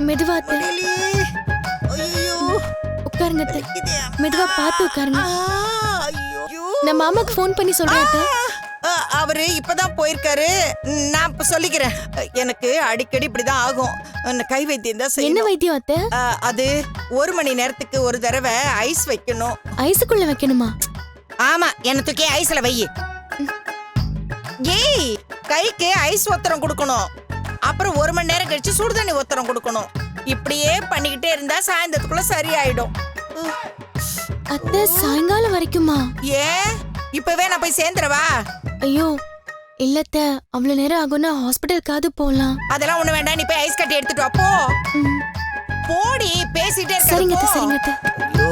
மெதுவா அத்தை. ஐயோ உட்காருங்க அத்தை. மெதுவா பார்த்து உட்காருங்க. ஐயோ நான் மாமாக்கு ஃபோன் பண்ணி சொல்றேன் அத்தை. அவரு இப்பதான் போயிருக்காரு. நான் இப்ப சொல்லிக்கிறேன். எனக்கு அடிக்கடி இப்படிதான் ஆகும். கை வைத்தியம் தான் என்ன செய்யணும். வைத்தியம் அத்தை? அது 1 மணி நேரத்துக்கு ஒரு தடவை ஐஸ் வைக்கணும். ஐஸுக்குள்ள வைக்கணுமா? ஆமா, என்ன தூக்கி ஐஸ்ல வை. ஏய், கைக்கு ஐஸ் ஒத்தரம் கொடுக்கணும். அப்புறம் 1 மணி நேரம் கழிச்சு சுடுதண்ணி ஒத்தரம் கொடுக்கணும். இப்படியே பண்ணிக்கிட்டே இருந்தா சாயந்தரத்துக்குள்ள சரியாயிடும். அத்தை சாயங்காலம் வரைக்குமா? ஏன் இப்பவே நான் போய் சேர்ந்துறவா? ஐயோ இல்லத்த, அவ்வளவு நேரம் ஆகும்னா ஹாஸ்பிட்டலுக்காவது போலாம். அதெல்லாம் ஒண்ணு வேண்டாம். நீ போய் ஐஸ் கட்டி எடுத்துட்டு வா போ. போடி, பேசிட்டே இருக்க. சரிங்க அத்தை, சரிங்க அத்தை. ஐயோ.